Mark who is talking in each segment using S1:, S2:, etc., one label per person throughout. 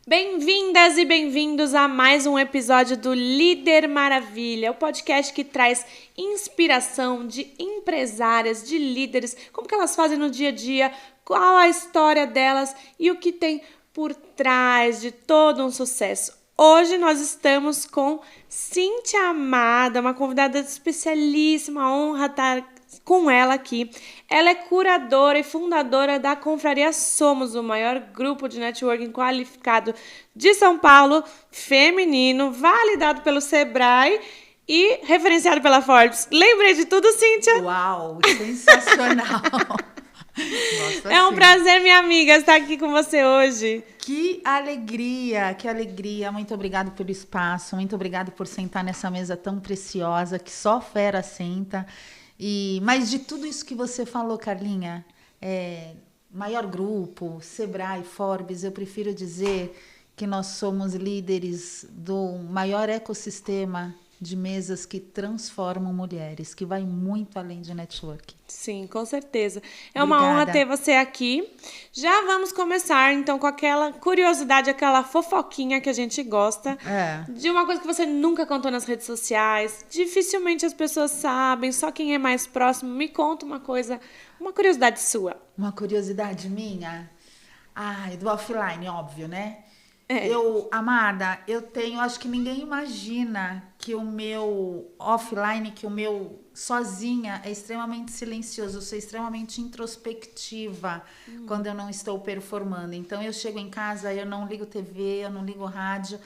S1: Bem-vindas e bem-vindos a mais um episódio do Líder Maravilha, o podcast que traz inspiração de empresárias, de líderes, como que elas fazem no dia a dia, qual a história delas e o que tem por trás de todo um sucesso. Hoje nós estamos com Cíntia Amada, uma convidada especialíssima, honra estar com ela aqui. Ela é curadora e fundadora da Confraria Somos, o maior grupo de networking qualificado de São Paulo, feminino, validado pelo Sebrae e referenciado pela Forbes. Lembrei de tudo, Cíntia?
S2: Uau, sensacional! Nossa,
S1: é um prazer, minha amiga, estar aqui com você hoje.
S2: Que alegria, que alegria. Muito obrigada pelo espaço, muito obrigada por sentar nessa mesa tão preciosa que só fera senta. Mas de tudo isso que você falou, Carlinha, maior grupo, Sebrae, Forbes, eu prefiro dizer que nós somos líderes do maior ecossistema de mesas que transformam mulheres, que vai muito além de network.
S1: Sim, com certeza. É uma honra ter você aqui. Já vamos começar, então, com aquela curiosidade, aquela fofoquinha que a gente gosta. De uma coisa que você nunca contou nas redes sociais. Dificilmente as pessoas sabem, só quem é mais próximo. Me conta uma coisa, uma curiosidade sua.
S2: Uma curiosidade minha? Do offline, óbvio, né? Amada, acho que ninguém imagina que o meu offline, que o meu sozinha é extremamente silencioso, eu sou extremamente introspectiva quando eu não estou performando. Então eu chego em casa, eu não ligo TV, eu não ligo rádio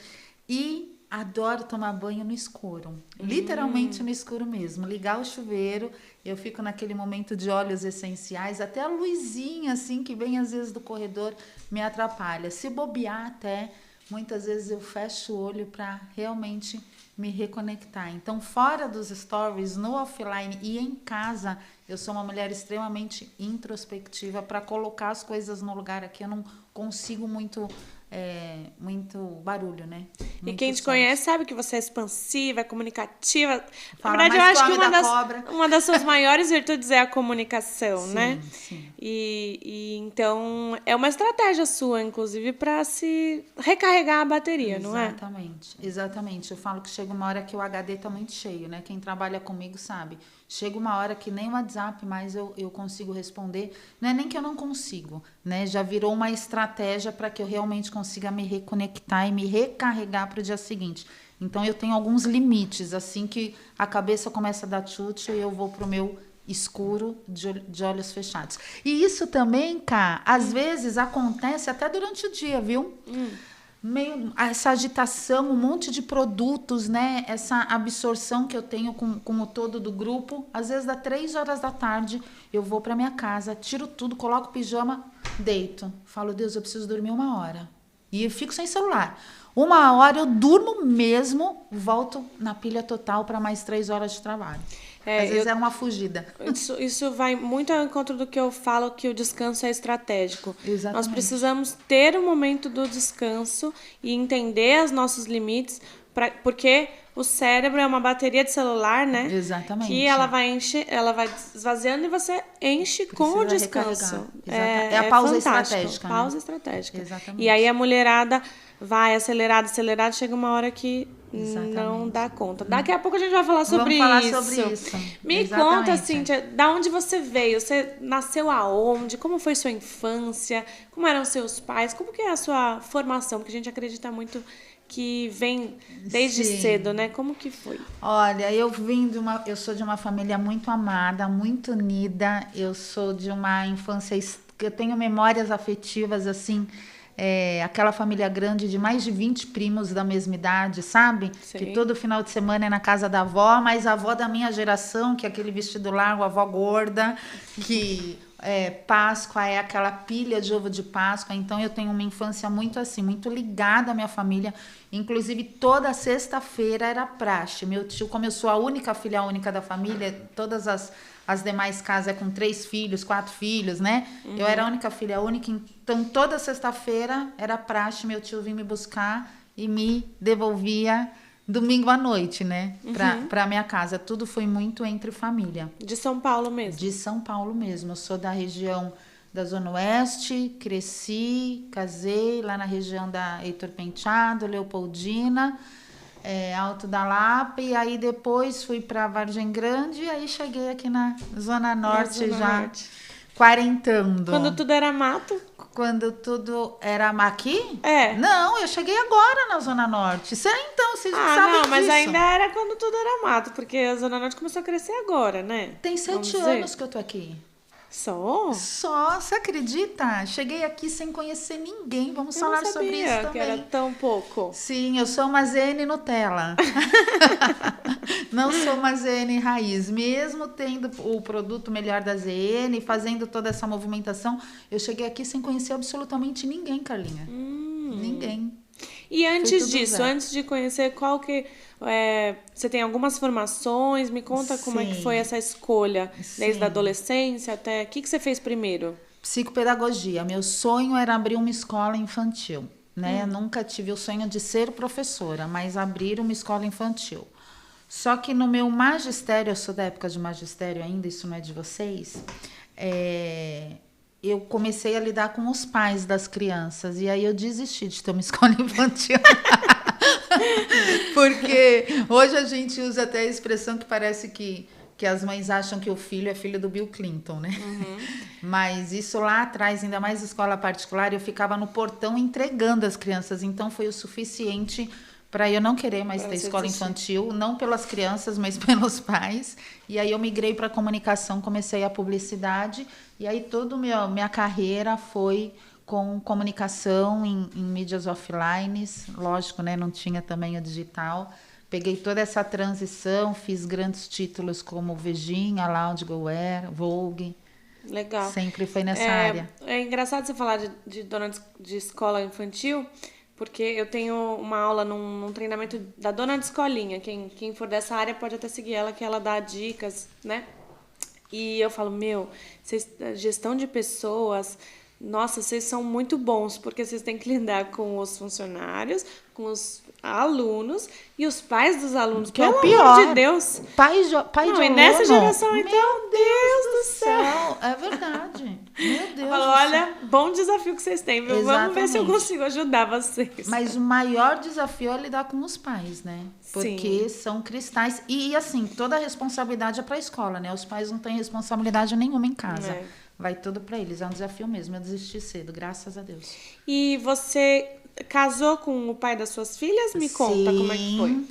S2: e adoro tomar banho no escuro, literalmente no escuro mesmo, ligar o chuveiro, eu fico naquele momento de óleos essenciais, até a luzinha assim que vem às vezes do corredor me atrapalha, se bobear até, muitas vezes eu fecho o olho para realmente me reconectar. Então fora dos stories, no offline e em casa, eu sou uma mulher extremamente introspectiva para colocar as coisas no lugar aqui, eu não consigo muito barulho, né?
S1: E quem te conhece sabe que você é expansiva, é comunicativa.
S2: Fala,
S1: na verdade, eu acho que
S2: uma
S1: das suas maiores virtudes é a comunicação,
S2: sim,
S1: né?
S2: Sim.
S1: E então é uma estratégia sua, inclusive, para se recarregar a bateria, não é?
S2: Exatamente. Eu falo que chega uma hora que o HD tá muito cheio, né? Quem trabalha comigo sabe. Chega uma hora que nem o WhatsApp mais eu consigo responder. Não é nem que eu não consigo, né? Já virou uma estratégia para que eu realmente consiga me reconectar e me recarregar para o dia seguinte. Então, eu tenho alguns limites. Assim que a cabeça começa a dar chute, eu vou pro meu escuro de olhos fechados. E isso também, Cá, às vezes acontece até durante o dia, viu? Meio essa agitação, um monte de produtos, né? Essa absorção que eu tenho com o todo do grupo. Às vezes, dá 3 horas da tarde, eu vou para minha casa, tiro tudo, coloco o pijama, deito. Falo, Deus, eu preciso dormir 1 hora. E eu fico sem celular. 1 hora eu durmo mesmo, volto na pilha total para mais 3 horas de trabalho. Às vezes é uma fugida.
S1: Isso vai muito ao encontro do que eu falo, que o descanso é estratégico.
S2: Exatamente.
S1: Nós precisamos ter o momento do descanso e entender os nossos limites, porque o cérebro é uma bateria de celular, né?
S2: Exatamente.
S1: Que ela vai esvaziando e você enche com o descanso.
S2: É a pausa estratégica.
S1: Pausa estratégica.
S2: Exatamente.
S1: E aí a mulherada vai acelerada, chega uma hora que não dá conta. Daqui a pouco a gente vai falar sobre isso.
S2: Vamos falar sobre isso.
S1: Me conta, Cíntia, da onde você veio? Você nasceu aonde? Como foi sua infância? Como eram seus pais? Como que é a sua formação? Porque a gente acredita muito que vem desde cedo, né? Como que foi?
S2: Olha, eu sou de uma família muito amada, muito unida. Eu sou de uma infância que eu tenho memórias afetivas assim. Aquela família grande de mais de 20 primos da mesma idade, sabe?
S1: Sim.
S2: Que todo final de semana é na casa da avó, mas a avó da minha geração, que é aquele vestido largo, a avó gorda, que Páscoa é aquela pilha de ovo de Páscoa. Então eu tenho uma infância muito assim, muito ligada à minha família. Inclusive toda sexta-feira era praxe. Meu tio, como eu sou a única filha única da família, todas as demais casas é com 3 filhos, 4 filhos, né? Eu era a única filha única, então toda sexta-feira era praxe, meu tio vinha me buscar e me devolvia domingo à noite, né? Pra minha casa. Tudo foi muito entre família.
S1: De São Paulo mesmo?
S2: De São Paulo mesmo. Eu sou da região da Zona Oeste, cresci, casei lá na região da Heitor Penteado, Leopoldina, Alto da Lapa, e aí depois fui para Vargem Grande, e aí cheguei aqui na Zona Norte
S1: Norte.
S2: quarentando.
S1: Quando tudo era mato?
S2: Quando tudo era aqui?
S1: É.
S2: Não, eu cheguei agora na Zona Norte. Então, vocês não sabem
S1: não, mas
S2: disso.
S1: ainda era quando tudo era mato, porque a Zona Norte começou a crescer agora, né?
S2: Tem 7 anos que eu tô aqui.
S1: Só?
S2: Só, você acredita? Cheguei aqui sem conhecer ninguém. Vamos falar sobre isso também.
S1: Que era tão pouco.
S2: Sim, eu sou uma ZN Nutella. Não sou uma ZN raiz. Mesmo tendo o produto melhor da ZN, fazendo toda essa movimentação, eu cheguei aqui sem conhecer absolutamente ninguém, Carlinha. Ninguém.
S1: E antes disso, antes de conhecer qual que... você tem algumas formações, me conta como é que foi essa escolha, desde a adolescência até... O que você fez primeiro?
S2: Psicopedagogia. Meu sonho era abrir uma escola infantil, né? Eu nunca tive o sonho de ser professora, mas abrir uma escola infantil. Só que no meu magistério, eu sou da época de magistério ainda, isso não é de vocês, eu comecei a lidar com os pais das crianças. E aí eu desisti de ter uma escola infantil. Porque hoje a gente usa até a expressão que parece que as mães acham que o filho é filho do Bill Clinton, né? Mas isso lá atrás, ainda mais escola particular, eu ficava no portão entregando as crianças. Então foi o suficiente para eu não querer mais ter escola infantil, não pelas crianças, mas pelos pais. E aí eu migrei para comunicação, comecei a publicidade, e aí toda minha carreira foi com comunicação em mídias offline, lógico, né? Não tinha também o digital. Peguei toda essa transição, fiz grandes títulos como Vejinha, Lounge Gowear, Vogue.
S1: Legal.
S2: Sempre foi nessa área.
S1: É engraçado você falar de dona de escola infantil, porque eu tenho uma aula num treinamento da dona de escolinha. Quem for dessa área pode até seguir ela, que ela dá dicas, né? E eu falo, gestão de pessoas, nossa, vocês são muito bons, porque vocês têm que lidar com os funcionários, com os alunos e os pais dos alunos.
S2: Que é o
S1: Pelo
S2: pior.
S1: amor de Deus.
S2: Pai de
S1: e
S2: aluno.
S1: nessa geração, então, meu Deus do céu.
S2: É verdade. Meu Deus.
S1: Olha, bom desafio que vocês têm, viu?
S2: Exatamente.
S1: Vamos ver se eu consigo ajudar vocês.
S2: Mas o maior desafio é lidar com os pais, né? Porque são cristais. E assim, toda a responsabilidade é para a escola, né? Os pais não têm responsabilidade nenhuma em casa. Vai tudo para eles. É um desafio mesmo. Eu desisti cedo, graças a Deus.
S1: E você casou com o pai das suas filhas? Me conta como é que foi.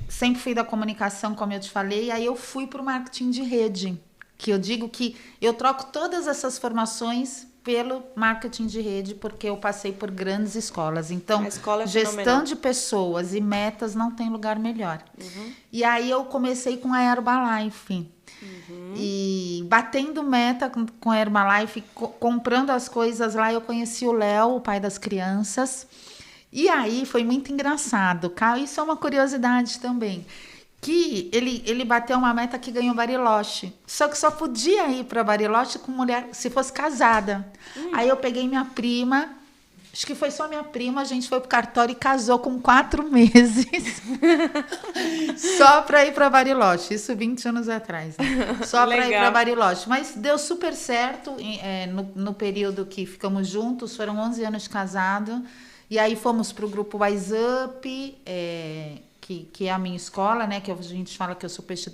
S2: Sempre fui da comunicação, como eu te falei. Aí eu fui para o marketing de rede. Que eu digo que eu troco todas essas formações pelo marketing de rede, porque eu passei por grandes escolas. Então, gestão de pessoas e metas não tem lugar melhor. E aí eu comecei com a Herbalife. E batendo meta com a Herbalife, comprando as coisas lá, eu conheci o Léo, o pai das crianças. E aí foi muito engraçado. Isso é uma curiosidade também. Que ele bateu uma meta que ganhou Bariloche. Só que só podia ir para Bariloche com mulher se fosse casada. Aí eu peguei minha prima, acho que foi só minha prima, a gente foi pro cartório e casou com 4 meses. Só para ir para Bariloche. Isso 20 anos atrás. Né? Só para ir para Bariloche. Mas deu super certo no período que ficamos juntos. Foram 11 anos de casado. E aí fomos para o grupo Wise Up, que é a minha escola, né? Que a gente fala que eu sou peixe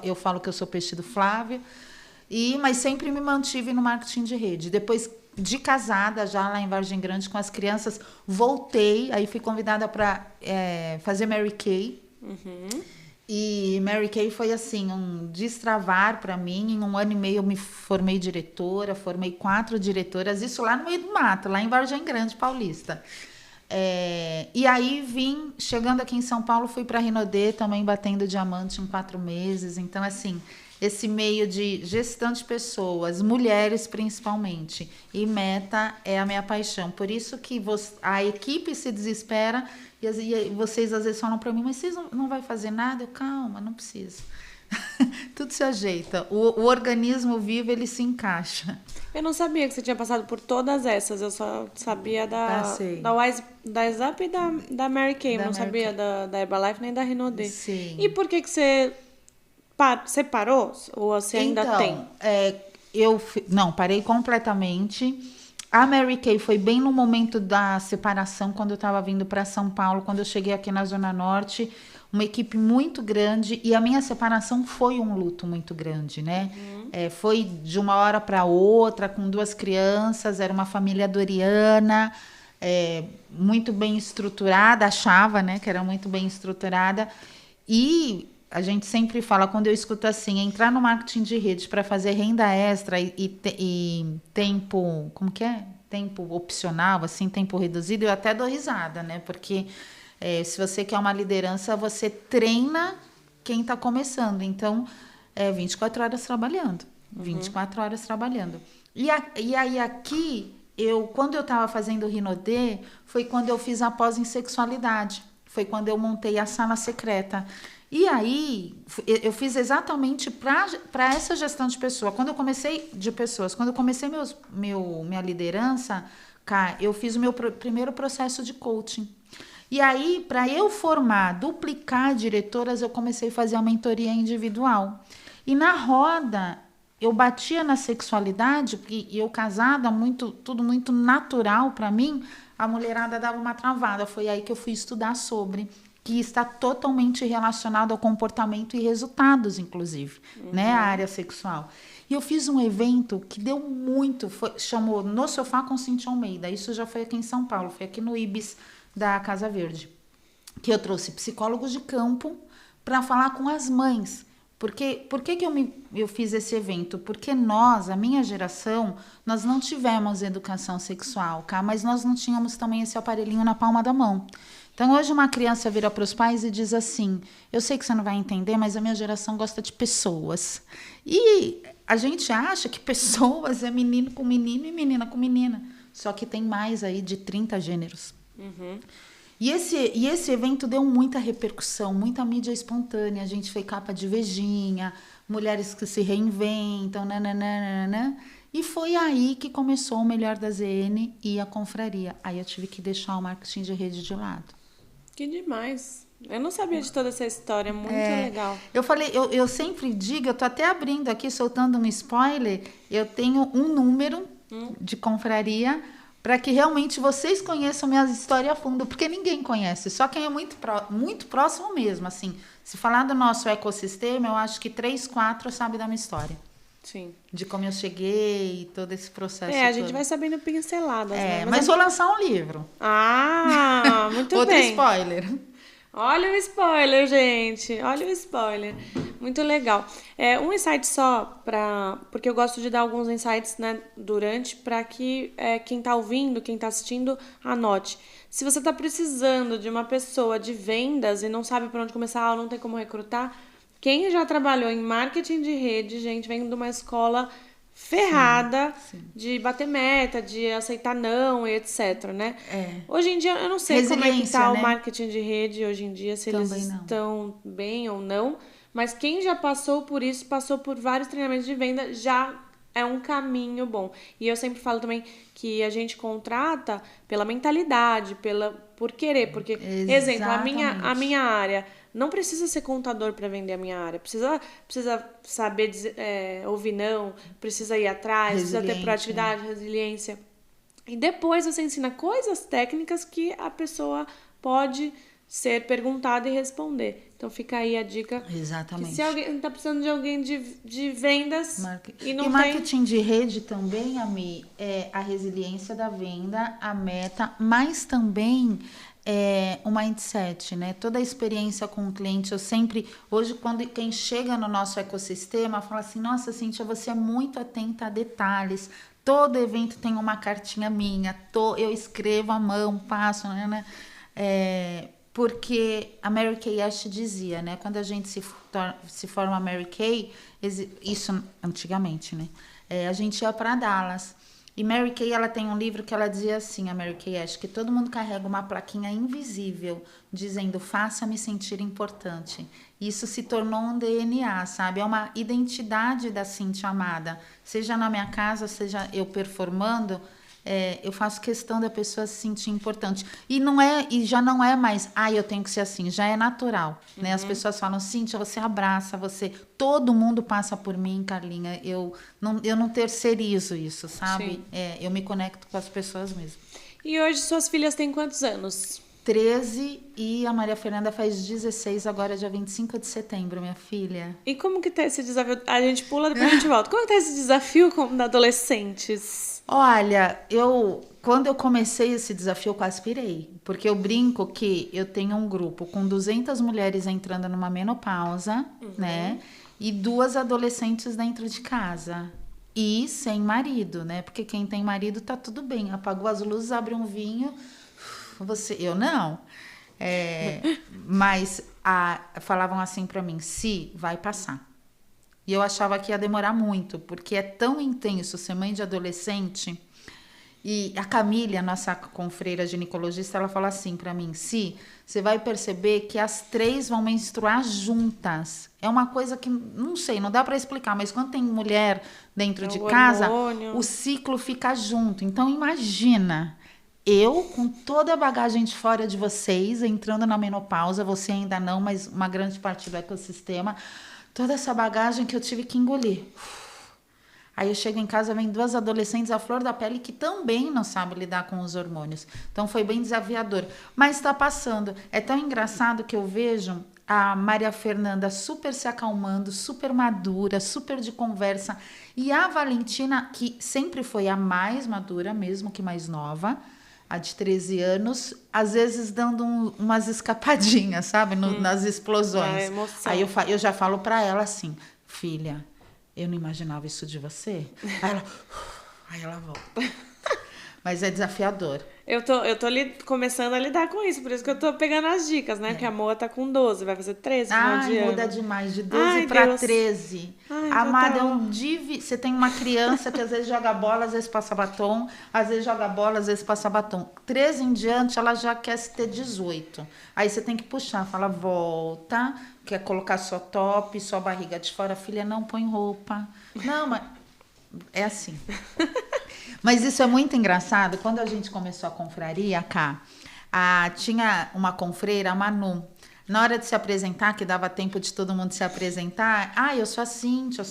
S2: eu falo que eu sou peixe do Flávio. Mas sempre me mantive no marketing de rede. Depois de casada, já lá em Vargem Grande com as crianças, voltei. Aí fui convidada para fazer Mary Kay. E Mary Kay foi assim, um destravar para mim. Em 1 ano e meio eu me formei diretora, formei 4 diretoras. Isso lá no meio do mato, lá em Vargem Grande, Paulista. E aí chegando aqui em São Paulo, fui para a Rinodê, também batendo diamante em 4 meses. Então, assim, esse meio de gestão de pessoas, mulheres principalmente, e meta é a minha paixão. Por isso que a equipe se desespera e vocês às vezes falam para mim, mas vocês não vai fazer nada? Eu, calma, não precisa. Tudo se ajeita. O organismo vivo, ele se encaixa.
S1: Eu não sabia que você tinha passado por todas essas. Eu só sabia da Wise Up e da Mary Kay. Não sabia da Herbalife nem da Rinodê.
S2: Sim.
S1: E por que você parou? Ou você ainda tem?
S2: Não, parei completamente. A Mary Kay foi bem no momento da separação, quando eu estava vindo para São Paulo, quando eu cheguei aqui na Zona Norte, uma equipe muito grande, e a minha separação foi um luto muito grande, né? Foi de uma hora para outra, com 2 crianças, era uma família doriana, muito bem estruturada, achava, né, que era muito bem estruturada, e a gente sempre fala, quando eu escuto assim, entrar no marketing de rede para fazer renda extra e tempo, como que é? Tempo opcional, assim, tempo reduzido, eu até dou risada, né? Porque se você quer uma liderança, você treina quem está começando. Então, 24 horas trabalhando. 24 horas trabalhando. E aí aqui, quando eu estava fazendo o Rinodê, foi quando eu fiz a pós em sexualidade. Foi quando eu montei a sala secreta. E aí, eu fiz exatamente para essa gestão de pessoa. Quando eu comecei minha liderança, cá, eu fiz o meu primeiro processo de coaching. E aí, para eu duplicar diretoras, eu comecei a fazer a mentoria individual. E na roda, eu batia na sexualidade, porque eu casada, tudo muito natural para mim, a mulherada dava uma travada. Foi aí que eu fui estudar sobre, que está totalmente relacionado ao comportamento e resultados, inclusive, né? A área sexual. E eu fiz um evento que deu muito, chamou No Sofá com Cintia Almeida. Isso já foi aqui em São Paulo, foi aqui no Ibis da Casa Verde. Que eu trouxe psicólogos de campo para falar com as mães. Por que eu fiz esse evento? Porque nós, a minha geração, nós não tivemos educação sexual, tá? Mas nós não tínhamos também esse aparelhinho na palma da mão. Então, hoje uma criança vira para os pais e diz assim, eu sei que você não vai entender, mas a minha geração gosta de pessoas. E a gente acha que pessoas é menino com menino e menina com menina. Só que tem mais aí de 30 gêneros. E esse evento deu muita repercussão, muita mídia espontânea. A gente fez capa de Vejinha, mulheres que se reinventam, nananana. E foi aí que começou o Melhor da ZN e a confraria. Aí eu tive que deixar o marketing de rede de lado.
S1: Que demais. Eu não sabia de toda essa história, muito legal.
S2: Eu falei, eu sempre digo, eu tô até abrindo aqui, soltando um spoiler, eu tenho um número de confraria para que realmente vocês conheçam minha história a fundo, porque ninguém conhece, só quem é muito próximo mesmo, assim. Se falar do nosso ecossistema, eu acho que 3, 4 sabe da minha história.
S1: Sim.
S2: De como eu cheguei, todo esse processo
S1: a gente vai sabendo pinceladas, né?
S2: Mas vou lançar um livro.
S1: Ah, muito
S2: Outro
S1: bem.
S2: spoiler.
S1: Olha o spoiler, gente. Olha o spoiler. Muito legal. Um insight só, porque eu gosto de dar alguns insights, né, para que quem tá ouvindo, quem tá assistindo, anote. Se você tá precisando de uma pessoa de vendas e não sabe por onde começar ou não tem como recrutar, quem já trabalhou em marketing de rede, gente, vem de uma escola ferrada de bater meta, de aceitar não e etc, né? Hoje em dia, eu não sei como é que tá, né, o marketing de rede hoje em dia, se também eles estão bem ou não, mas quem já passou por isso, passou por vários treinamentos de venda, já é um caminho bom. E eu sempre falo também que a gente contrata pela mentalidade, por querer, porque, exemplo, a minha área, não precisa ser contador para vender a minha área. Precisa saber ouvir não, precisa ir atrás, precisa ter proatividade, resiliência. E depois você ensina coisas técnicas que a pessoa pode ser perguntada e responder. Então fica aí a dica.
S2: Exatamente.
S1: Que se alguém está precisando de alguém de vendas e não
S2: marketing de rede também, Ami, é a resiliência da venda, a meta, mas também o mindset, né? Toda a experiência com o cliente, eu sempre, hoje, quem chega no nosso ecossistema, fala assim, nossa, Cíntia, você é muito atenta a detalhes, todo evento tem uma cartinha minha, eu escrevo à mão, passo, né? Porque a Mary Kay Ash dizia, né? Quando a gente se forma Mary Kay, isso antigamente, né? A gente ia para Dallas. E Mary Kay, ela tem um livro que ela dizia assim, a Mary Kay Ash, que todo mundo carrega uma plaquinha invisível dizendo, faça-me sentir importante. Isso se tornou um DNA, sabe? É uma identidade da Cíntia amada. Seja na minha casa, seja eu performando, eu faço questão da pessoa se sentir importante. E já não é mais, eu tenho que ser assim, já é natural, né? As pessoas falam, Cíntia, você abraça, todo mundo passa por mim, Carlinha. Eu não terceirizo isso, sabe? Eu me conecto com as pessoas mesmo.
S1: E hoje suas filhas têm quantos anos?
S2: 13 e a Maria Fernanda faz 16 agora, dia 25 de setembro, minha filha.
S1: E como que tá esse desafio? A gente pula, depois a gente volta. Como que tá esse desafio com adolescentes?
S2: Olha, quando eu comecei esse desafio, eu quase pirei. Porque eu brinco que eu tenho um grupo com 200 mulheres entrando numa menopausa, né? E 2 adolescentes dentro de casa. E sem marido, né? Porque quem tem marido tá tudo bem. Apagou as luzes, abre um vinho... Eu não. Mas falavam assim para mim, vai passar. E eu achava que ia demorar muito, porque é tão intenso ser mãe de adolescente. E a Camille, a nossa confreira ginecologista, ela fala assim para mim, você vai perceber que as 3 vão menstruar juntas. É uma coisa que, não sei, não dá para explicar, mas quando tem mulher dentro de casa, o ciclo fica junto. Então, imagina... Eu, com toda a bagagem de fora de vocês, entrando na menopausa, você ainda não, mas uma grande parte do ecossistema, toda essa bagagem que eu tive que engolir. Aí eu chego em casa, vem 2 adolescentes à flor da pele que também não sabem lidar com os hormônios. Então foi bem desafiador. Mas está passando. É tão engraçado que eu vejo a Maria Fernanda super se acalmando, super madura, super de conversa. E a Valentina, que sempre foi a mais madura, mesmo que mais nova, a de 13 anos, às vezes dando umas escapadinhas, sabe? Nas explosões. Aí eu já falo para ela assim, filha, eu não imaginava isso de você. Aí ela volta. Mas é desafiador.
S1: Eu tô começando a lidar com isso, por isso que eu tô pegando as dicas, né? Porque a Moa tá com 12, vai fazer 13 final de ano.
S2: Muda demais, de 12 para 13. Amada, você tem uma criança que às vezes joga bola, às vezes passa batom, às vezes joga bola, às vezes passa batom. 13 em diante, ela já quer ter 18. Aí você tem que puxar, fala, volta, quer colocar só top, só barriga de fora, filha, não põe roupa. Não, mas é assim. Mas isso é muito engraçado. Quando a gente começou a confraria, tinha uma confreira, a Manu. Na hora de se apresentar, que dava tempo de todo mundo se apresentar, eu sou a Cíntia,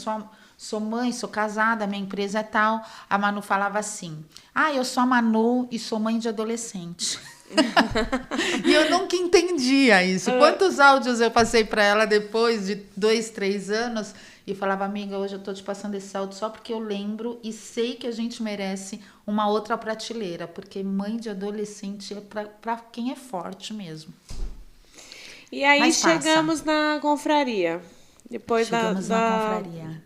S2: sou mãe, sou casada, minha empresa é tal. A Manu falava assim, eu sou a Manu e sou mãe de adolescente. E eu nunca entendia isso. Quantos áudios eu passei para ela depois de 2, 3 anos... E falava, amiga, hoje eu tô te passando esse áudio só porque eu lembro e sei que a gente merece uma outra prateleira. Porque mãe de adolescente é pra quem é forte mesmo.
S1: E aí chegamos na confraria. Depois
S2: na confraria.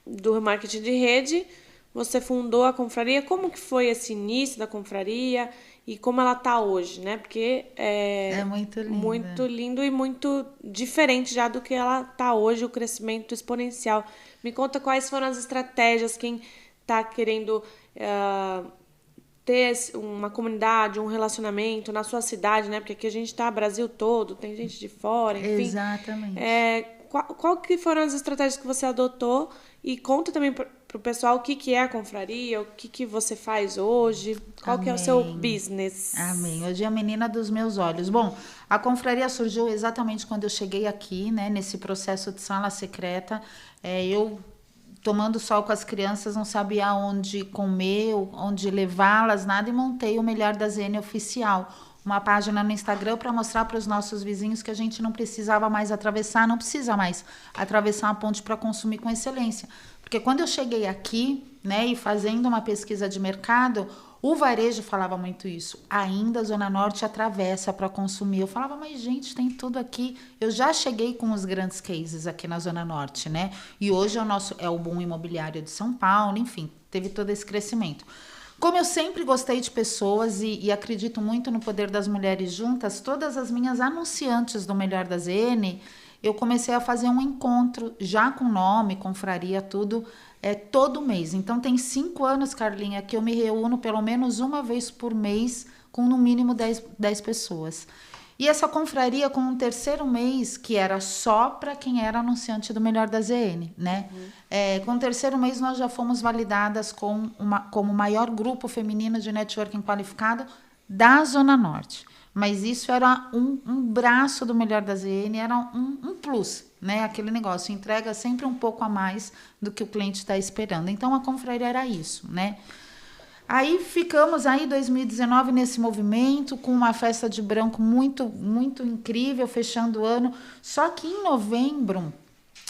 S1: Do marketing de rede, você fundou a confraria. Como que foi esse início da confraria? E como ela tá hoje, né? Porque é
S2: muito lindo.
S1: Muito lindo e muito diferente já do que ela tá hoje, o crescimento exponencial. Me conta quais foram as estratégias, quem tá querendo ter uma comunidade, um relacionamento na sua cidade, né? Porque aqui a gente tá Brasil todo, tem gente de fora, enfim.
S2: Exatamente.
S1: Qual que foram as estratégias que você adotou? E conta também pro pessoal o que é a confraria, o que você faz hoje, qual que é o seu business.
S2: Amém. Hoje é a menina dos meus olhos. Bom, a confraria surgiu exatamente quando eu cheguei aqui, né, nesse processo de sala secreta. Eu tomando sol com as crianças, não sabia onde comer, onde levá-las, nada, e montei o Melhor da ZN Oficial. Uma página no Instagram para mostrar para os nossos vizinhos que a gente não precisa mais atravessar uma ponte para consumir com excelência. Porque quando eu cheguei aqui, né, e fazendo uma pesquisa de mercado, o varejo falava muito isso. Ainda a Zona Norte atravessa para consumir. Eu falava, mas gente, tem tudo aqui. Eu já cheguei com os grandes cases aqui na Zona Norte, né? E hoje é o boom imobiliário de São Paulo, enfim, teve todo esse crescimento. Como eu sempre gostei de pessoas e acredito muito no poder das mulheres juntas, todas as minhas anunciantes do Melhor da ZN, eu comecei a fazer um encontro, já com nome, confraria, tudo, todo mês. Então, tem 5 anos, Carlinha, que eu me reúno pelo menos uma vez por mês com no mínimo 10 pessoas. E essa confraria com um terceiro mês, que era só para quem era anunciante do Melhor da ZN, né? Com o terceiro mês, nós já fomos validadas como o maior grupo feminino de networking qualificado da Zona Norte. Mas isso era um braço do Melhor da ZN, era um plus, né? Aquele negócio, entrega sempre um pouco a mais do que o cliente está esperando. Então, a confraria era isso, né? Aí ficamos aí 2019 nesse movimento, com uma festa de branco muito, muito incrível, fechando o ano. Só que em novembro,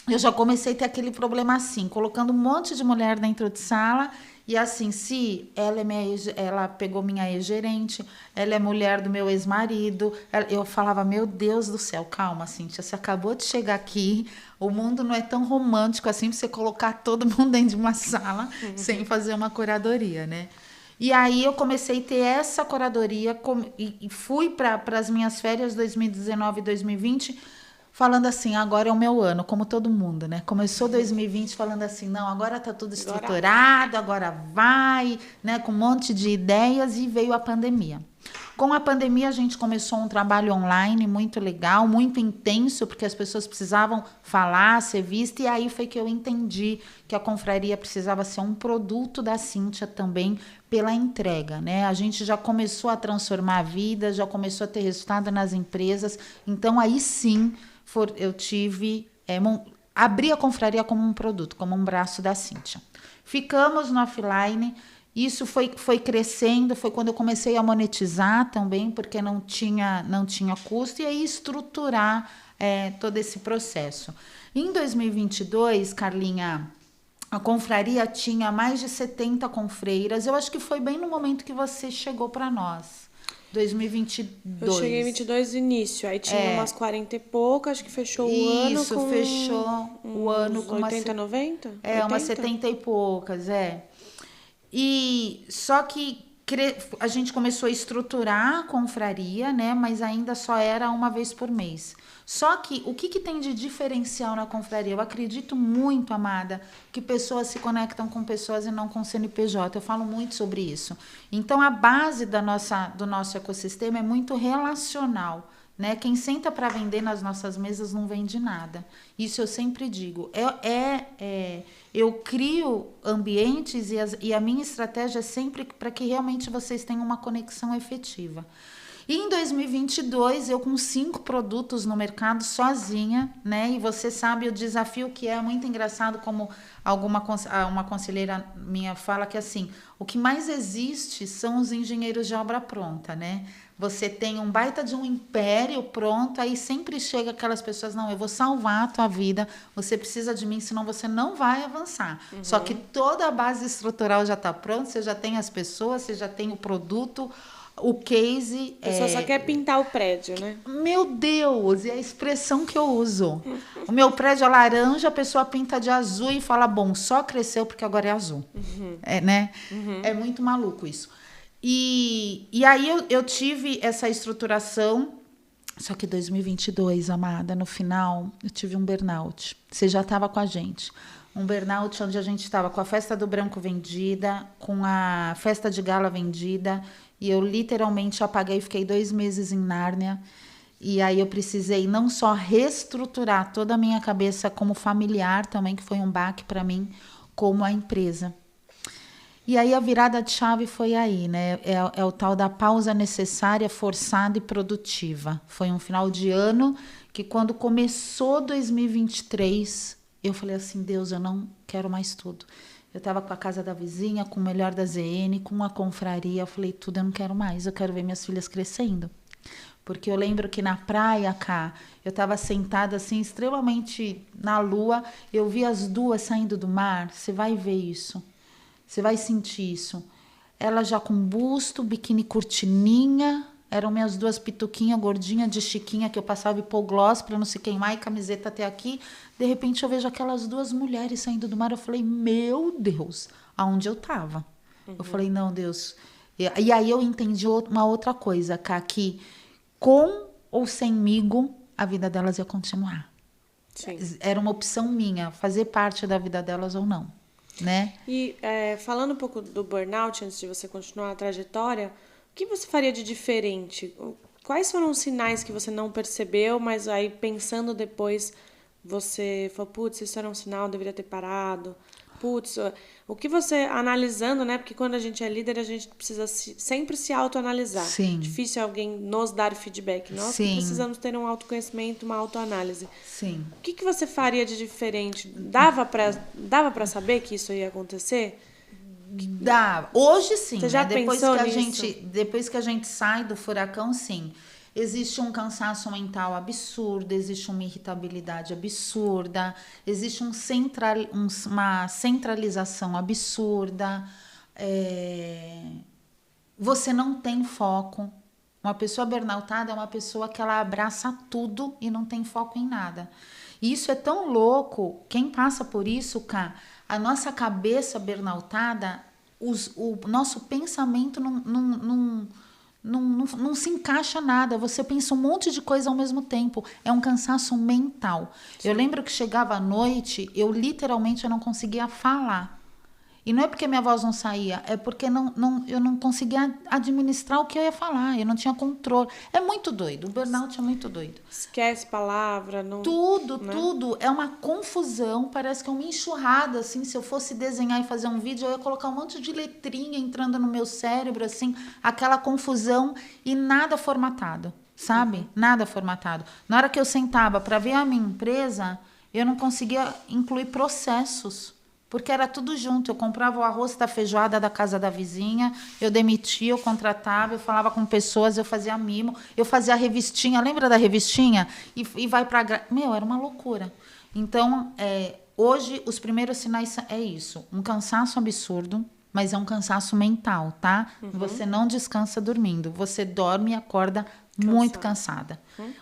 S2: eu já comecei a ter aquele problema assim, colocando um monte de mulher dentro de sala. E assim, se ela pegou minha ex-gerente, ela é mulher do meu ex-marido. Eu falava, meu Deus do céu, calma, Cíntia, você acabou de chegar aqui, o mundo não é tão romântico assim pra você colocar todo mundo dentro de uma sala sem fazer uma curadoria, né? E aí eu comecei a ter essa curadoria e fui para as minhas férias 2019 e 2020 falando assim, agora é o meu ano, como todo mundo, né? Começou 2020 falando assim, não, agora tá tudo estruturado, agora vai, né? Com um monte de ideias, e veio a pandemia. Com a pandemia, a gente começou um trabalho online muito legal, muito intenso, porque as pessoas precisavam falar, ser vista, e aí foi que eu entendi que a confraria precisava ser um produto da Cíntia também pela entrega, né? A gente já começou a transformar a vida, já começou a ter resultado nas empresas, então aí sim eu tive, abri a confraria como um produto, como um braço da Cíntia. Ficamos no offline. Isso foi crescendo, foi quando eu comecei a monetizar também, porque não tinha custo, e aí estruturar todo esse processo. Em 2022, Carlinha, a confraria tinha mais de 70 confreiras. Eu acho que foi bem no momento que você chegou para nós. 2022.
S1: Eu cheguei em 22 no início, aí tinha umas 40 e poucas, acho que fechou o ano com...
S2: Isso, fechou o ano com
S1: 80, 90?
S2: Umas 70 e poucas, E só que a gente começou a estruturar a confraria, né? Mas ainda só era uma vez por mês. Só que o que tem de diferencial na confraria? Eu acredito muito, amada, que pessoas se conectam com pessoas e não com CNPJ. Eu falo muito sobre isso. Então, a base do nosso ecossistema é muito relacional, né? Quem senta para vender nas nossas mesas não vende nada. Isso eu sempre digo. Eu crio ambientes e a minha estratégia é sempre para que realmente vocês tenham uma conexão efetiva. E em 2022, eu com 5 produtos no mercado sozinha, né? E você sabe o desafio que é muito engraçado, como uma conselheira minha fala, que assim, o que mais existe são os engenheiros de obra pronta, né? Você tem um baita de um império pronto, aí sempre chega aquelas pessoas, não, eu vou salvar a tua vida, você precisa de mim, senão você não vai avançar. Só que toda a base estrutural já está pronta, você já tem as pessoas, você já tem o produto, o case...
S1: A pessoa só quer pintar o prédio, né?
S2: Meu Deus, é a expressão que eu uso. O meu prédio é laranja, a pessoa pinta de azul e fala, bom, só cresceu porque agora é azul. Né? É muito maluco isso. E aí eu tive essa estruturação, só que 2022, amada, no final, eu tive um burnout. Você já estava com a gente. Um burnout onde a gente estava com a festa do branco vendida, com a festa de gala vendida, e eu literalmente apaguei, fiquei 2 meses em Nárnia. E aí eu precisei não só reestruturar toda a minha cabeça como familiar também, que foi um baque para mim, como a empresa. E aí a virada de chave foi aí, né? É o tal da pausa necessária, forçada e produtiva. Foi um final de ano que, quando começou 2023, eu falei assim, Deus, eu não quero mais tudo. Eu estava com a casa da vizinha, com o Melhor da ZN, com a confraria. Eu falei, tudo eu não quero mais, eu quero ver minhas filhas crescendo. Porque eu lembro que na praia, cá, eu estava sentada assim, extremamente na lua, eu vi as duas saindo do mar. Você vai ver isso. Você vai sentir isso. Ela já com busto, biquíni cortininha, eram minhas 2 pituquinhas gordinhas de chiquinha que eu passava hipoglós para não se queimar, e camiseta até aqui. De repente eu vejo aquelas 2 mulheres saindo do mar. Eu falei, meu Deus, aonde eu estava? Eu falei, não, Deus. E aí eu entendi uma outra coisa, Cá, que com ou semigo a vida delas ia continuar.
S1: Sim.
S2: Era uma opção minha, fazer parte da vida delas ou não. Né?
S1: E falando um pouco do burnout, antes de você continuar a trajetória, o que você faria de diferente? quais foram os sinais que você não percebeu, mas aí pensando depois, você falou, putz, isso era um sinal, eu deveria ter parado. Putz, o que você, analisando, né? Porque quando a gente é líder, a gente precisa sempre se autoanalisar.
S2: Sim.
S1: Difícil alguém nos dar feedback. Nós que precisamos ter um autoconhecimento, uma autoanálise.
S2: Sim.
S1: O que você faria de diferente? Dava pra saber que isso ia acontecer?
S2: Dá. Hoje sim.
S1: Você já pensou nisso?
S2: Depois que a gente sai do furacão, sim. Existe um cansaço mental absurdo, existe uma irritabilidade absurda, existe uma centralização absurda. Você não tem foco. Uma pessoa burnoutada é uma pessoa que ela abraça tudo e não tem foco em nada. E isso é tão louco. Quem passa por isso, Cá, a nossa cabeça burnoutada, o nosso pensamento não se encaixa nada. Você pensa um monte de coisa ao mesmo tempo. É um cansaço mental. Sim. Eu lembro que chegava à noite, eu não conseguia falar. E não é porque minha voz não saía, é porque eu não conseguia administrar o que eu ia falar. Eu não tinha controle. É muito doido. O burnout é muito doido.
S1: Esquece palavra. Não,
S2: tudo,
S1: né?
S2: Tudo. É uma confusão. Parece que é uma enxurrada, assim. Se eu fosse desenhar e fazer um vídeo, eu ia colocar um monte de letrinha entrando no meu cérebro, assim. Aquela confusão e nada formatado, sabe? Nada formatado. Na hora que eu sentava para ver a minha empresa, eu não conseguia incluir processos. Porque era tudo junto. Eu comprava o arroz da feijoada da casa da vizinha, eu demitia, eu contratava, eu falava com pessoas, eu fazia mimo, eu fazia a revistinha. Lembra da revistinha? E vai para... Meu, era uma loucura. Então, hoje, os primeiros sinais é isso. Um cansaço absurdo, mas é um cansaço mental, tá? Você não descansa dormindo. Você dorme e acorda muito cansada.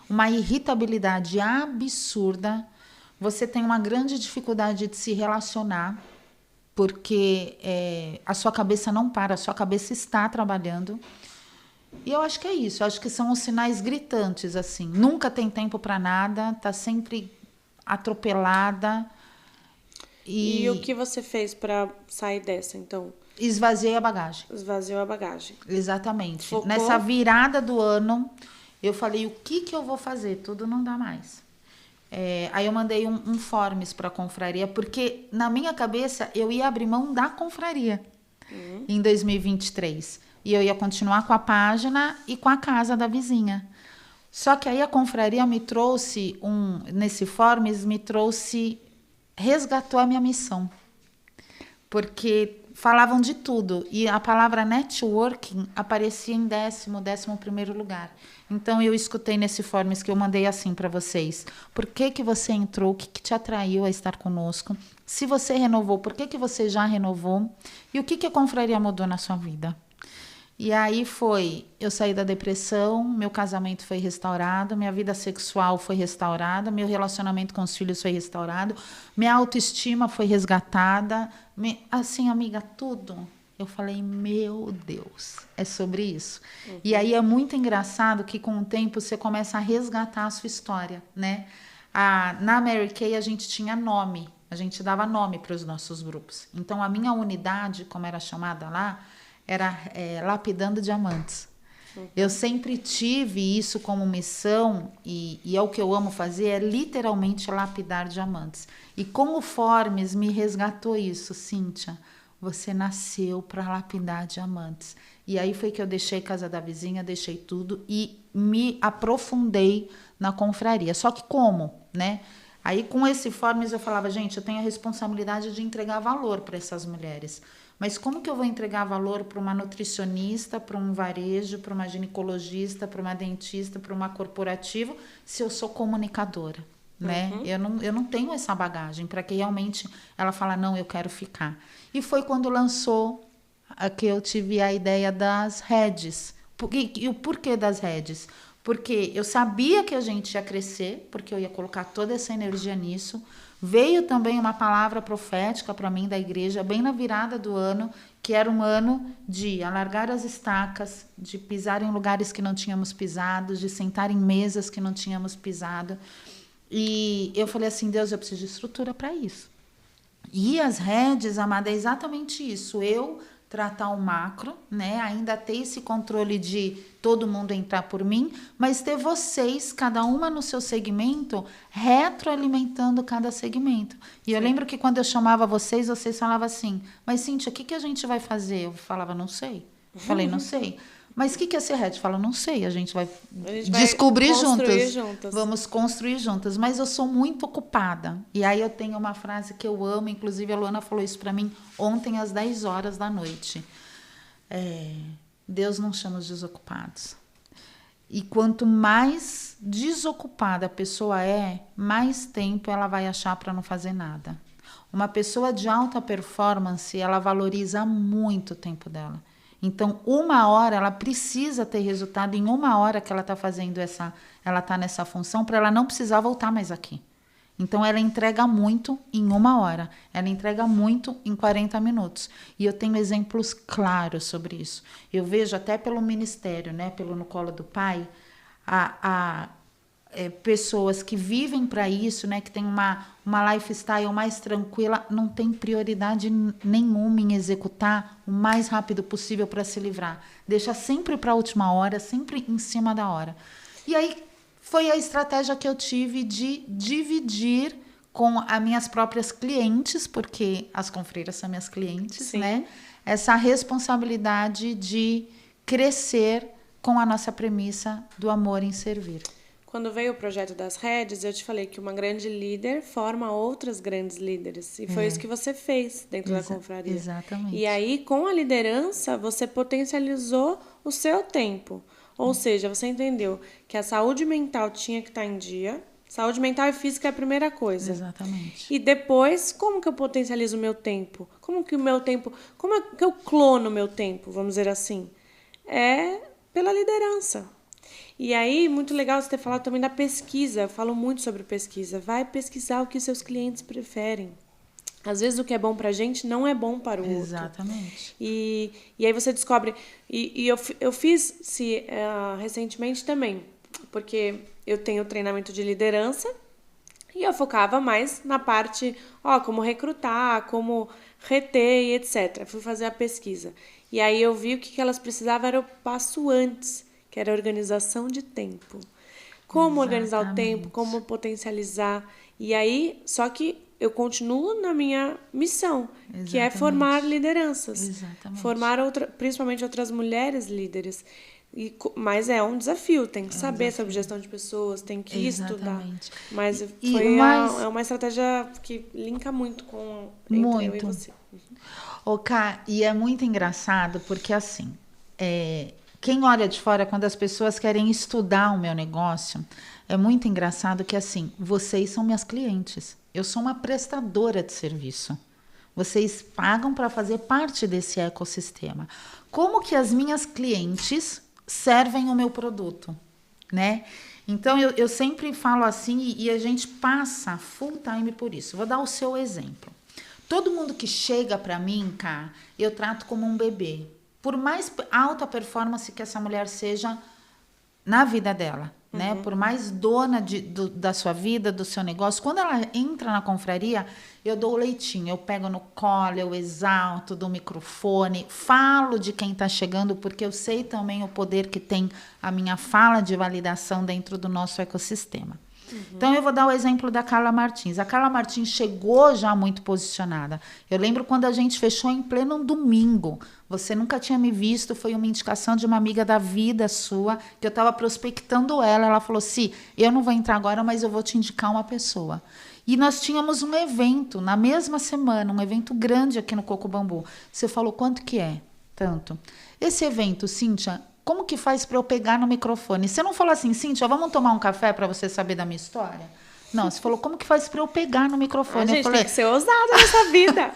S2: Uma irritabilidade absurda. Você tem uma grande dificuldade de se relacionar, porque a sua cabeça não para, a sua cabeça está trabalhando. E eu acho que é isso, eu acho que são os sinais gritantes, assim. Nunca tem tempo para nada, está sempre atropelada.
S1: E o que você fez para sair dessa, então?
S2: Esvaziei a bagagem.
S1: Esvaziou a bagagem.
S2: Exatamente.
S1: Focou.
S2: Nessa virada do ano, eu falei, o que eu vou fazer? Tudo não dá mais. Aí eu mandei um forms para a confraria, porque na minha cabeça eu ia abrir mão da confraria em 2023. E eu ia continuar com a página e com a casa da vizinha. Só que aí a confraria me trouxe, nesse forms, resgatou a minha missão. Porque falavam de tudo. E a palavra networking aparecia em 11º lugar. Então, eu escutei nesse forms que eu mandei assim para vocês. Por que você entrou? O que te atraiu a estar conosco? Se você renovou, por que você já renovou? E o que a confraria mudou na sua vida? E aí eu saí da depressão, meu casamento foi restaurado, minha vida sexual foi restaurada, meu relacionamento com os filhos foi restaurado, minha autoestima foi resgatada. Assim, amiga, tudo. Eu falei, meu Deus, é sobre isso. E aí é muito engraçado que com o tempo você começa a resgatar a sua história, né? Na Mary Kay a gente tinha nome, a gente dava nome para os nossos grupos. Então a minha unidade, como era chamada lá, era Lapidando Diamantes. Eu sempre tive isso como missão e é o que eu amo fazer, é literalmente lapidar diamantes. E com o Formes me resgatou isso, Cíntia. Você nasceu para lapidar diamantes. E aí foi que eu deixei Casa da Vizinha, deixei tudo e me aprofundei na confraria. Só que como, né? Aí com esse Formes eu falava, gente, eu tenho a responsabilidade de entregar valor para essas mulheres. Mas como que eu vou entregar valor para uma nutricionista, para um varejo, para uma ginecologista, para uma dentista, para uma corporativa, se eu sou comunicadora, né? Eu não tenho essa bagagem para que realmente ela fala, não, eu quero ficar. E foi quando lançou que eu tive a ideia das redes. E o porquê das redes? Porque eu sabia que a gente ia crescer, porque eu ia colocar toda essa energia nisso. Veio também uma palavra profética para mim da igreja, bem na virada do ano, que era um ano de alargar as estacas, de pisar em lugares que não tínhamos pisado, de sentar em mesas que não tínhamos pisado. E eu falei assim, Deus, eu preciso de estrutura para isso. E as redes, amada, é exatamente isso. Eu tratar o macro, né? Ainda ter esse controle de todo mundo entrar por mim, mas ter vocês, cada uma no seu segmento, retroalimentando cada segmento. E eu lembro que quando eu chamava vocês falavam assim, mas Cíntia, o que a gente vai fazer? Eu falava, não sei. Eu falei, não sei. Mas o que é ser retro? Eu falo, não sei, a gente vai descobrir juntas. Vamos construir juntas. Mas eu sou muito ocupada. E aí eu tenho uma frase que eu amo, inclusive a Luana falou isso para mim ontem às 10 horas da noite. Deus não chama os desocupados. E quanto mais desocupada a pessoa mais tempo ela vai achar para não fazer nada. Uma pessoa de alta performance, ela valoriza muito o tempo dela. Então, 1 hora, ela precisa ter resultado em 1 hora que ela está fazendo ela está nessa função, para ela não precisar voltar mais aqui. Então, ela entrega muito em 1 hora, ela entrega muito em 40 minutos. E eu tenho exemplos claros sobre isso. Eu vejo até pelo ministério, né, pelo No Colo do Pai, pessoas que vivem para isso, né, que tem uma lifestyle mais tranquila, não tem prioridade nenhuma em executar o mais rápido possível para se livrar. Deixa sempre para a última hora, sempre em cima da hora. E aí foi a estratégia que eu tive de dividir com as minhas próprias clientes, porque as confreiras são minhas clientes, Sim. né? Essa responsabilidade de crescer com a nossa premissa do amor em servir.
S1: Quando veio o projeto das redes, eu te falei que uma grande líder forma outras grandes líderes. E foi isso que você fez dentro da confraria.
S2: Exatamente.
S1: E aí, com a liderança, você potencializou o seu tempo. Ou seja, você entendeu que a saúde mental tinha que estar em dia. Saúde mental e física é a primeira coisa.
S2: Exatamente.
S1: E depois, como que eu potencializo o meu tempo? Como que eu clono o meu tempo, vamos dizer assim? É pela liderança. E aí, muito legal você ter falado também da pesquisa. Eu falo muito sobre pesquisa. Vai pesquisar o que seus clientes preferem. Às vezes o que é bom pra gente não é bom para o outro.
S2: Exatamente.
S1: E aí você descobre... E eu fiz recentemente também, porque eu tenho treinamento de liderança e eu focava mais na parte, como recrutar, como reter e etc. Fui fazer a pesquisa. E aí eu vi o que elas precisavam era o passo antes, que era a organização de tempo. Como organizar o tempo, como potencializar. E aí, só que eu continuo na minha missão, que é formar lideranças.
S2: Exatamente.
S1: Formar principalmente outras mulheres líderes. Mas é um desafio, tem que saber sobre gestão de pessoas, tem que estudar. Mas é uma estratégia que linka muito com entre eu e você.
S2: Ká, e é muito engraçado porque assim, quem olha de fora, quando as pessoas querem estudar o meu negócio, é muito engraçado que assim, vocês são minhas clientes. Eu sou uma prestadora de serviço. Vocês pagam para fazer parte desse ecossistema. Como que as minhas clientes servem o meu produto, né? Então, eu sempre falo assim e a gente passa full time por isso. Vou dar o seu exemplo. Todo mundo que chega para mim, cá, eu trato como um bebê. Por mais alta performance que essa mulher seja na vida dela, né? Por mais dona da sua vida, do seu negócio, quando ela entra na confraria, eu dou o leitinho, eu pego no colo, eu exalto, dou o microfone, falo de quem está chegando, porque eu sei também o poder que tem a minha fala de validação dentro do nosso ecossistema. Então, eu vou dar o exemplo da Carla Martins. A Carla Martins chegou já muito posicionada. Eu lembro quando a gente fechou em pleno domingo. Você nunca tinha me visto, foi uma indicação de uma amiga da vida sua, que eu estava prospectando ela. Ela falou, eu não vou entrar agora, mas eu vou te indicar uma pessoa. E nós tínhamos um evento na mesma semana, um evento grande aqui no Coco Bambu. Você falou, quanto que é? Tanto. Esse evento, Cíntia, como que faz para eu pegar no microfone? Você não falou assim, Cíntia, vamos tomar um café para você saber da minha história? Não, você falou, como que faz para eu pegar no microfone?
S1: Gente, tem que ser ousada nessa vida.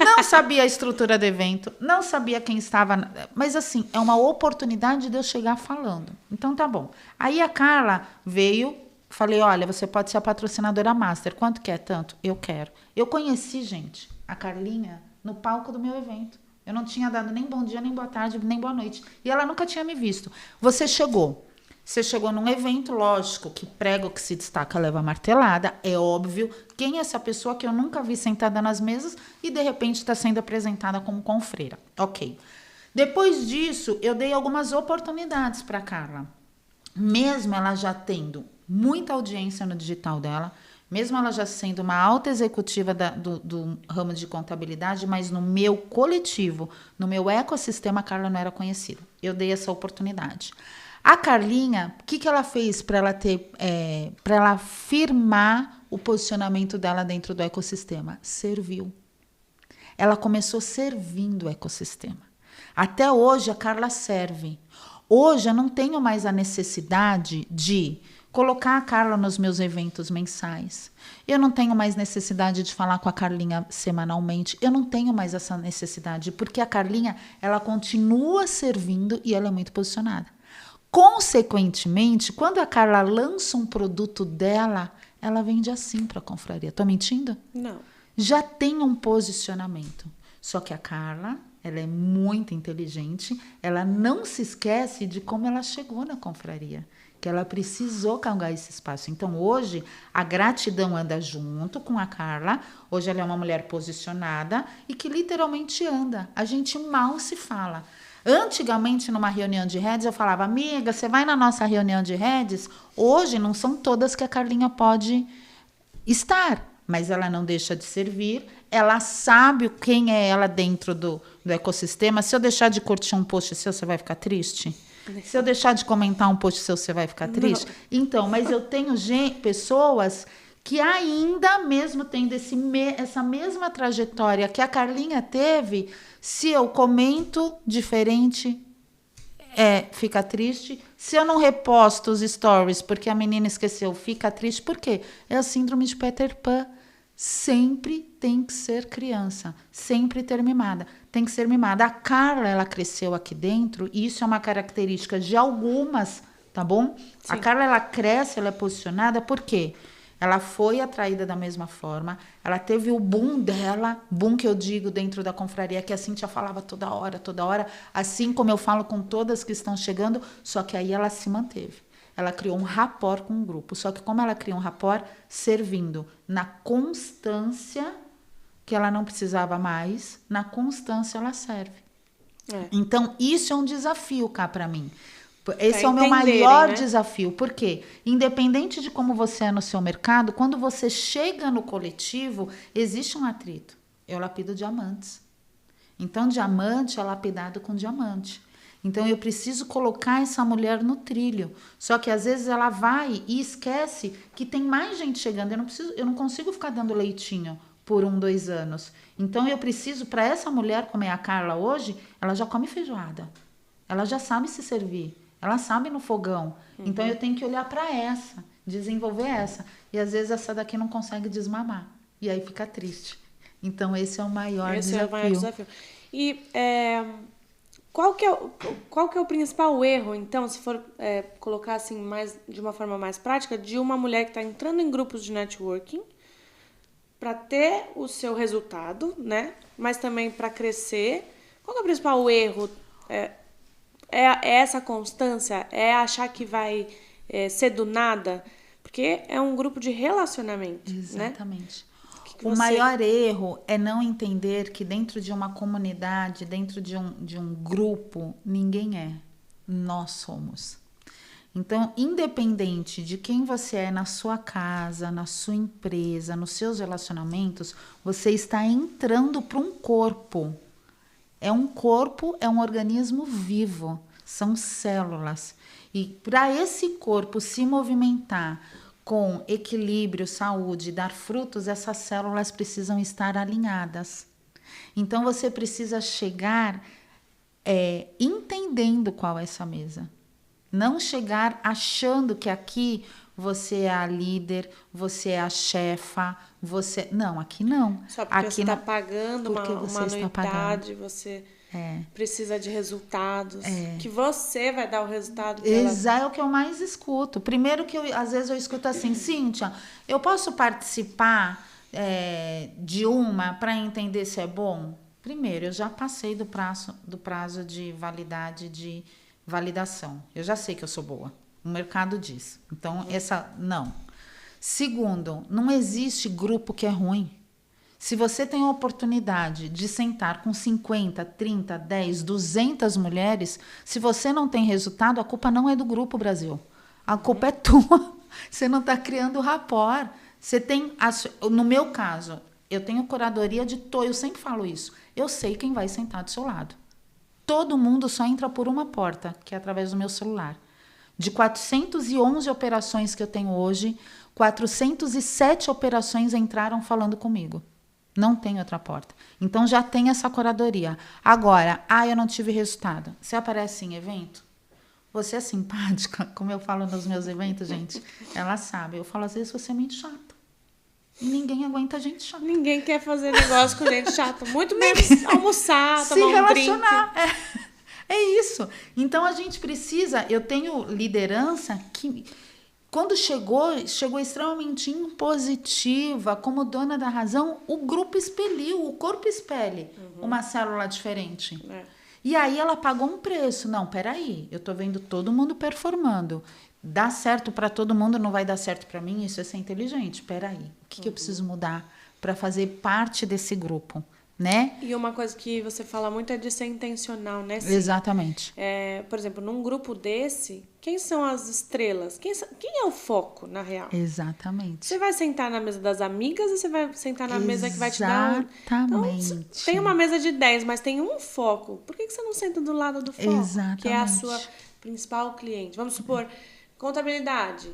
S2: Não sabia a estrutura do evento, não sabia quem estava... Mas, assim, é uma oportunidade de eu chegar falando. Então, tá bom. Aí a Carla veio, falei, olha, você pode ser a patrocinadora master. Quanto que é? Tanto? Eu quero. Eu conheci, gente, a Carlinha no palco do meu evento. Eu não tinha dado nem bom dia, nem boa tarde, nem boa noite. E ela nunca tinha me visto. Você chegou. Você chegou num evento, lógico, que prego que se destaca leva martelada, é óbvio. Quem é essa pessoa que eu nunca vi sentada nas mesas e de repente está sendo apresentada como confreira? Ok. Depois disso, eu dei algumas oportunidades para Carla. Mesmo ela já tendo muita audiência no digital dela, mesmo ela já sendo uma alta executiva do ramo de contabilidade, mas no meu coletivo, no meu ecossistema, a Carla não era conhecida. Eu dei essa oportunidade. A Carlinha, o que ela fez para ela ter, para ela firmar o posicionamento dela dentro do ecossistema? Serviu. Ela começou servindo o ecossistema. Até hoje a Carla serve. Hoje eu não tenho mais a necessidade de colocar a Carla nos meus eventos mensais. Eu não tenho mais necessidade de falar com a Carlinha semanalmente. Eu não tenho mais essa necessidade, porque a Carlinha, ela continua servindo e ela é muito posicionada. Consequentemente, quando a Carla lança um produto dela, ela vende assim para a confraria. Tô mentindo?
S1: Não.
S2: Já tem um posicionamento. Só que a Carla, ela é muito inteligente, ela não se esquece de como ela chegou na confraria, que ela precisou galgar esse espaço. Então, hoje, a gratidão anda junto com a Carla. Hoje ela é uma mulher posicionada e que literalmente anda. A gente mal se fala. Antigamente, numa reunião de redes, eu falava, amiga, você vai na nossa reunião de redes? Hoje, não são todas que a Carlinha pode estar, mas ela não deixa de servir, ela sabe quem é ela dentro do ecossistema. Se eu deixar de curtir um post seu, você vai ficar triste? Se eu deixar de comentar um post seu, você vai ficar triste? Não. Então, mas eu tenho pessoas que ainda mesmo tendo essa mesma trajetória que a Carlinha teve, se eu comento diferente, fica triste. Se eu não reposto os stories porque a menina esqueceu, fica triste. Por quê? É a síndrome de Peter Pan. Sempre tem que ser criança, sempre ter mimada. Tem que ser mimada. A Carla, ela cresceu aqui dentro e isso é uma característica de algumas, tá bom? Sim. A Carla, ela cresce, ela é posicionada, por quê? Ela foi atraída da mesma forma, ela teve o boom dela, boom que eu digo dentro da confraria, que a Cíntia falava toda hora, assim como eu falo com todas que estão chegando, só que aí ela se manteve. Ela criou um rapport com o grupo, só que como ela criou um rapport, servindo na constância, que ela não precisava mais, na constância ela serve. Então, isso é um desafio cá para mim. Esse é o meu maior desafio, porque independente de como você é no seu mercado, quando você chega no coletivo, existe um atrito. Eu lapido diamantes. Então, diamante é lapidado com diamante. Então, eu preciso colocar essa mulher no trilho. Só que, às vezes, ela vai e esquece que tem mais gente chegando. Eu não consigo ficar dando leitinho por 1, 2 anos. Então, eu preciso, para essa mulher, como é a Carla hoje, ela já come feijoada. Ela já sabe se servir. Ela sabe no fogão. Uhum. Então, eu tenho que olhar para essa, desenvolver essa. E, às vezes, essa daqui não consegue desmamar. E aí fica triste. Então, esse é o maior desafio. Esse é o maior desafio.
S1: E qual que é o principal erro, então, se for colocar assim de uma forma mais prática, de uma mulher que está entrando em grupos de networking para ter o seu resultado, né? Mas também para crescer? Qual que é o principal erro? É essa constância? É achar que vai ser do nada? Porque é um grupo de relacionamento,
S2: exatamente. Né? O maior erro é não entender que dentro de uma comunidade, dentro de um grupo, ninguém é. Nós somos. Então, independente de quem você é na sua casa, na sua empresa, nos seus relacionamentos, você está entrando para um corpo. Um corpo é um organismo vivo, são células. E para esse corpo se movimentar com equilíbrio, saúde, dar frutos, essas células precisam estar alinhadas. Então, você precisa chegar entendendo qual é essa mesa. Não chegar achando que aqui você é a líder, você é a chefa, você... Não, aqui não.
S1: Só porque você está pagando uma anuidade, você precisa de resultados, que você vai dar o resultado.
S2: É o que eu mais escuto. Primeiro que às vezes eu escuto assim, Cíntia, eu posso participar de uma para entender se é bom? Primeiro, eu já passei do prazo de validade de validação. Eu já sei que eu sou boa. O mercado diz. Então, não. Segundo, não existe grupo que é ruim. Se você tem a oportunidade de sentar com 50, 30, 10, 200 mulheres, se você não tem resultado, a culpa não é do grupo, Brasil. A culpa é tua. Você não está criando rapport. Você tem, no meu caso, eu tenho curadoria de eu sempre falo isso. Eu sei quem vai sentar do seu lado. Todo mundo só entra por uma porta, que é através do meu celular. De 411 operações que eu tenho hoje, 407 operações entraram falando comigo. Não tem outra porta. Então, já tem essa curadoria. Agora, eu não tive resultado. Você aparece em evento? Você é simpática, como eu falo nos meus eventos, gente. Ela sabe. Eu falo, às vezes, você é muito chata. E ninguém aguenta gente chata.
S1: Ninguém quer fazer negócio com gente chata. Muito menos almoçar, tomar um drink. Se relacionar.
S2: É isso. Então, a gente precisa... Eu tenho liderança que... Quando chegou extremamente impositiva, como dona da razão, o grupo expeliu, o corpo expele uma célula diferente. E aí ela pagou um preço. Não, peraí, eu tô vendo todo mundo performando. Dá certo para todo mundo, não vai dar certo para mim? Isso é ser inteligente. Peraí, o que eu preciso mudar para fazer parte desse grupo? Né?
S1: E uma coisa que você fala muito é de ser intencional, né?
S2: Exatamente.
S1: Por exemplo, num grupo desse, quem são as estrelas? Quem é o foco, na real?
S2: Exatamente.
S1: Você vai sentar na mesa das amigas ou você vai sentar na mesa que vai te dar
S2: Exatamente.
S1: Então, tem uma mesa de 10, mas tem um foco. Por que você não senta do lado do foco?
S2: Exatamente.
S1: Que é a sua principal cliente. Vamos supor, contabilidade.